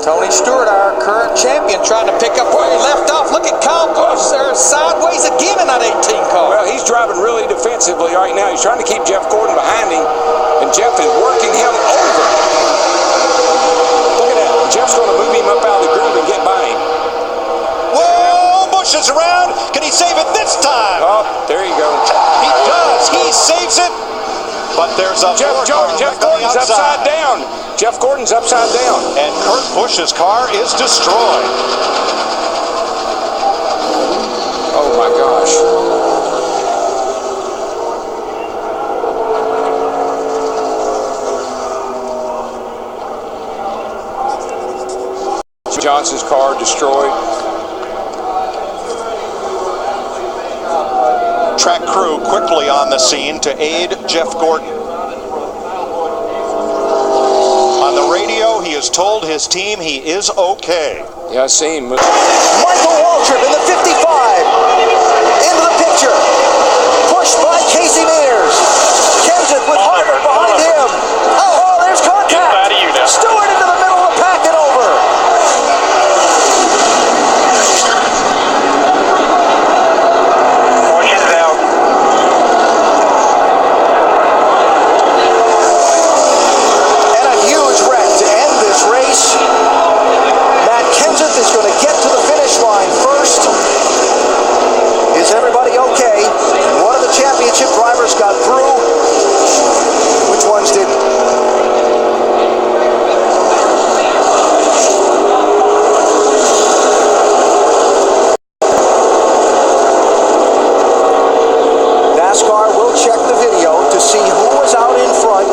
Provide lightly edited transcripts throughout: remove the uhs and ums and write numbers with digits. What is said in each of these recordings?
Tony Stewart, our current champion, trying to pick up where he left off. Look at Kyle Busch there, sideways again in that 18 car. Well, he's driving really defensively right now. He's trying to keep Jeff Gordon behind him, and Jeff is working him over. Look at that. Jeff's going to move him up out of the groove and get by him. Whoa, Busch is around. Can he save it this time? Oh, there you go. He does. He saves it. But there's a Jeff Gordon's upside down. Jeff Gordon's upside down. And Kurt Busch's car is destroyed. Oh my gosh. Johnson's car destroyed. Track crew quickly on the scene to aid Jeff Gordon. On the radio, he has told his team he is okay. Yeah, I see him. Michael Waltrip in the 55 into the picture, pushed by Casey Mears. Kenseth with Harvick behind him. Oh, there's contact. Stewart into the middle of the pack and over. And a huge wreck to end this race. Matt Kenseth is going to get to the finish line first. Is everybody okay? One of the championship drivers got through. Which ones didn't? NASCAR will check the video to see who was out in front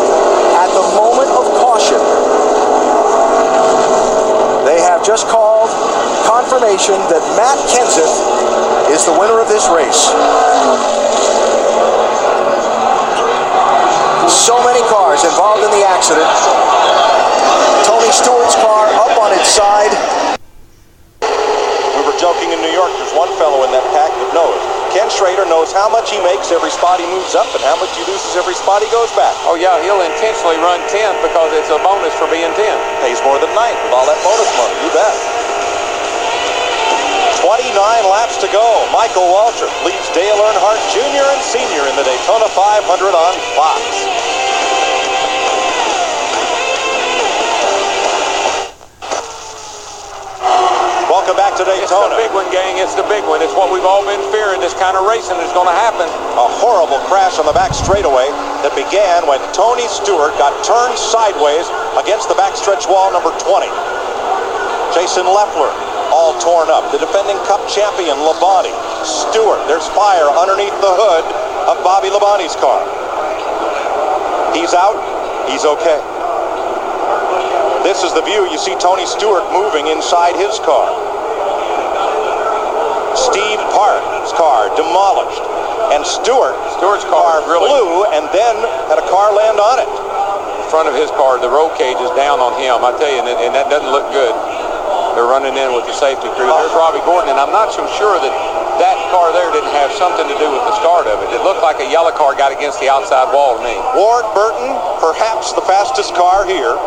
at the moment of caution. They have just called confirmation that Matt Kenseth is the winner of this race. So many cars involved in the accident. Tony Stewart's car up on its side. We were joking in New York. There's one fellow in that pack that knows. Ken Schrader knows how much he makes every spot he moves up and how much he loses every spot he goes back. Oh yeah, he'll intentionally run 10th because it's a bonus for being 10. Pays more than 9th with all that bonus money. You bet. 29 laps to go. Michael Waltrip leads Dale Earnhardt Jr. and Sr. in the Daytona 500 on Fox. Welcome back to Daytona. It's the big one, gang. It's the big one. It's what we've all been fearing. This kind of racing is going to happen. A horrible crash on the back straightaway that began when Tony Stewart got turned sideways against the backstretch wall number 20. Jason Leffler, all torn up. The defending Cup champion, Labonte. Stewart, there's fire underneath the hood of Bobby Labonte's car. He's out. He's okay. This is the view. You see Tony Stewart moving inside his car. Steve Park's car demolished. And Stewart's car flew and then had a car land on it. In front of his car, the roll cage is down on him. I tell you, and that doesn't look good. They're running in with the safety crew. There's Robbie Gordon, and I'm not so sure that car there didn't have something to do with the start of it. It looked like a yellow car got against the outside wall to me. Ward Burton, perhaps the fastest car here.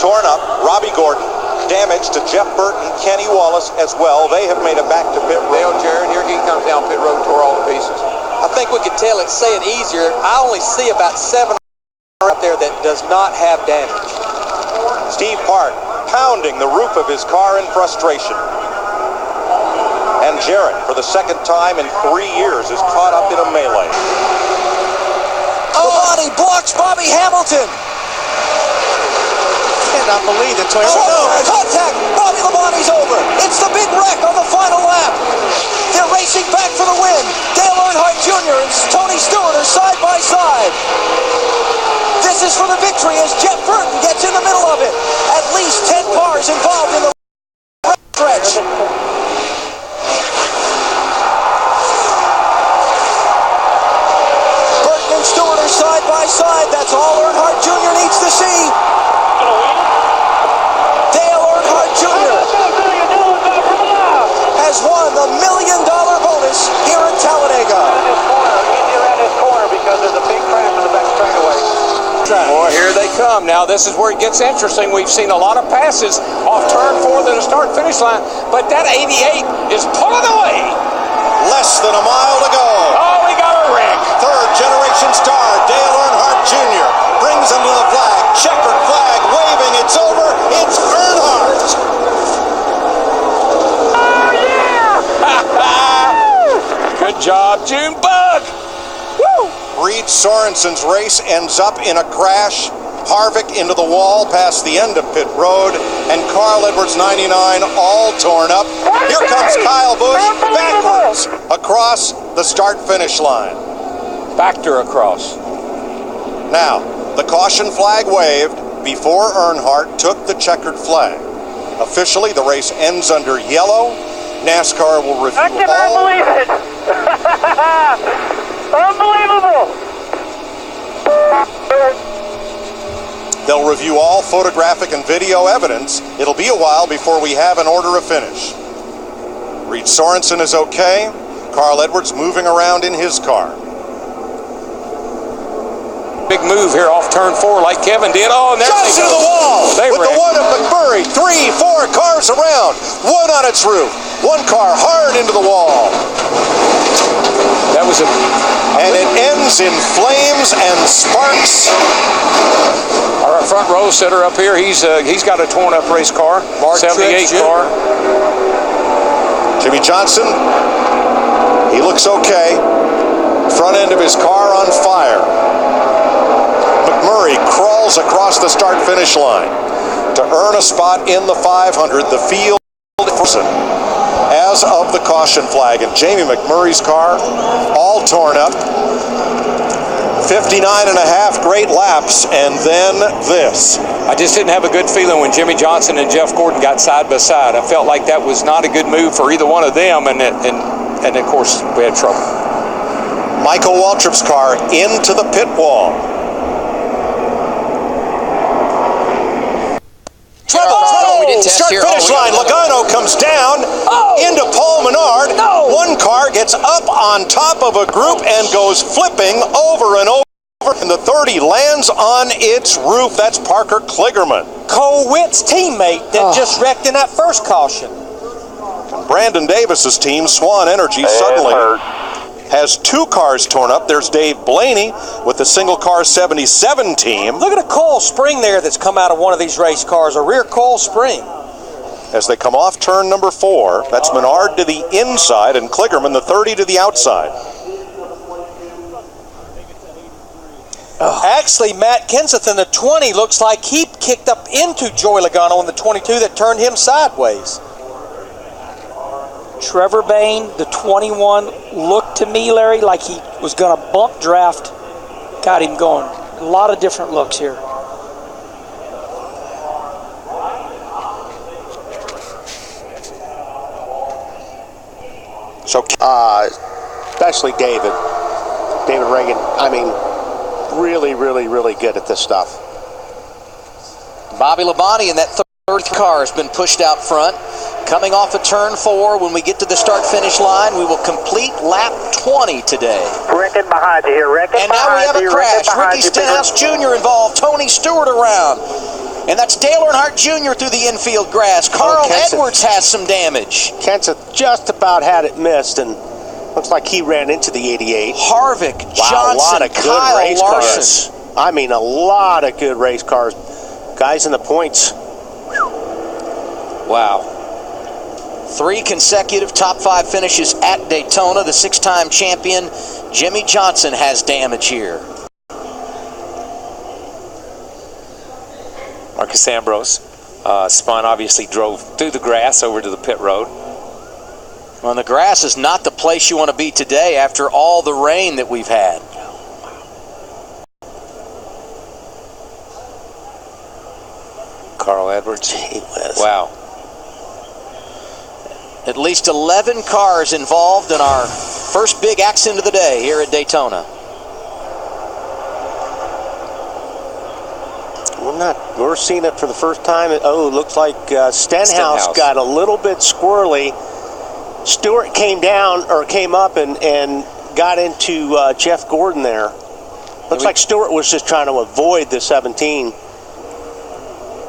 Torn up. Robbie Gordon. Damage to Jeff Burton, Kenny Wallace as well. They have made it back to pit road. Dale Jarrett, here he comes down pit road, tore all to pieces. I think we could tell it, say it easier. I only see about 7 out there that does not have damage. Steve Park pounding the roof of his car in frustration. And Jarrett, for the second time in 3 years, is caught up in a melee. Labonte blocks Bobby Hamilton. Cannot believe the Toyota. Contact! Bobby Labonte's over. It's the big wreck on the final lap. They're racing back for the win. Dale Earnhardt Jr. and Tony Stewart are side by side. This is for the victory as Jeff Burton gets in the middle of it. At least 10 cars involved in the stretch. Burton and Stewart are side by side. That's all Earnhardt Jr. needs to see. Dale Earnhardt Jr. has won the $1 million bonus here in Talladega. Easier at his corner because there's a big crash in the back straightaway. Boy, here they come. come. Now, this is where it gets interesting. We've seen a lot of passes off turn 4 to the start-finish line, but that 88 is pulling away. Less than a mile to go. Oh, we got a wreck. Third-generation star Dale Earnhardt Jr. brings him to the flag. Checkered flag waving. It's over. It's Earnhardt. Oh, yeah! Good job, Junebug. Woo! Reed Sorensen's race ends up in a crash. Harvick into the wall past the end of pit road, and Carl Edwards 99 all torn up. Here comes Kyle Busch backwards across the start-finish line. Factor across. Now, the caution flag waved before Earnhardt took the checkered flag. Officially, the race ends under yellow. NASCAR will review I cannot believe it. Unbelievable. They'll review all photographic and video evidence. It'll be a while before we have an order of finish. Reed Sorensen is okay. Carl Edwards moving around in his car. Big move here off turn 4 like Kevin did. Oh, and there Drives into the wall They with the one of McMurray. 3, 4 cars around. One on its roof. One car hard into the wall. That was And it ends in flames and sparks. our front row sitter up here. He's got a torn up race car, Mark 78 Trix, car. Jimmy Johnson, he looks okay. Front end of his car on fire. McMurray crawls across the start-finish line to earn a spot in the 500. The field person as of the caution flag, and Jamie McMurray's car all torn up. 59 and a half great laps, and then this. I just didn't have a good feeling when Jimmy Johnson and Jeff Gordon got side by side. I felt like that was not a good move for either one of them, and of course we had trouble. Michael Waltrip's car into the pit wall. Start-finish line. Logano comes down into Paul Menard. One car gets up on top of a group and goes flipping over and over. And the 30 lands on its roof. That's Parker Kligerman. Cole Witt's teammate that just wrecked in that first caution. Brandon Davis's team, Swan Energy, suddenly has 2 cars torn up. There's Dave Blaney with the single car 77 team. Look at a coil spring there that's come out of one of these race cars, a rear coil spring. As they come off turn number 4, that's Menard to the inside and Kligerman, the 30, to the outside. Actually, Matt Kenseth in the 20 looks like he kicked up into Joey Logano in the 22 that turned him sideways. Trevor Bayne, the 21, looked to me, Larry, like he was going to bump draft. Got him going. A lot of different looks here. So, especially David Reagan. I mean, really, really, really good at this stuff. Bobby Labonte in that third car has been pushed out front. Coming off of turn 4, when we get to the start-finish line, we will complete lap 20 today. Rickon behind you here, Rickon. And now we have a crash. Ricky Stenhouse Jr. involved. Tony Stewart around. And that's Dale Earnhardt Jr. through the infield grass. Carl Edwards has some damage. Kenseth just about had it missed, and looks like he ran into the 88. Harvick, Wow, Johnson, a lot of good Kyle race Larson. cars. I mean, a lot of good race cars. Guys in the points. Wow. 3 consecutive top 5 finishes at Daytona. The 6-time champion, Jimmy Johnson, has damage here. Marcus Ambrose spun, obviously drove through the grass over to the pit road. Well, the grass is not the place you want to be today after all the rain that we've had. Carl Edwards. Wow. At least 11 cars involved in our first big accident of the day here at Daytona. We're seeing it for the first time. Oh, it looks like Stenhouse got a little bit squirrely. Stewart came up and got into Jeff Gordon there. Looks like Stewart was just trying to avoid the 17.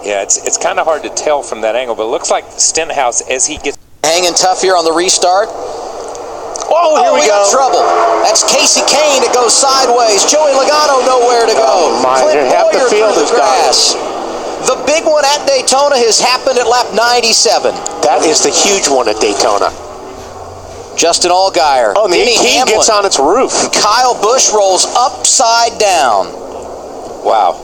Yeah, it's kind of hard to tell from that angle, but it looks like Stenhouse, as he gets... Hanging tough here on the restart. Oh, here we go. Got trouble. That's Casey Kane that goes sideways. Joey Logano nowhere to go. Oh, my. Clint Half the Boyer field through the is gone. grass. The big one at Daytona has happened at lap 97. That is the huge one at Daytona. Justin Allgaier. Oh, and the Denny 18 Hamlin. gets on its roof. Kyle Busch rolls upside down. Wow.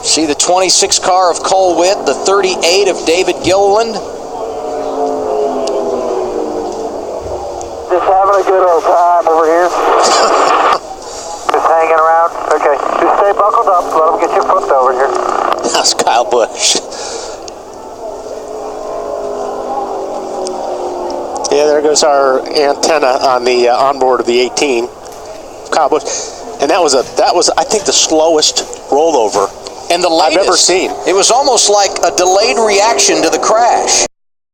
See the 26 car of Cole Witt, the 38 of David Gilliland. Just having a good old time over here. Just hanging around. Okay, just stay buckled up. Let them get you flipped over here. That's Kyle Busch. Yeah, there goes our antenna on the onboard of the 18. Kyle Busch. And that was I think the slowest rollover And the latest, I've ever seen. It was almost like a delayed reaction to the crash.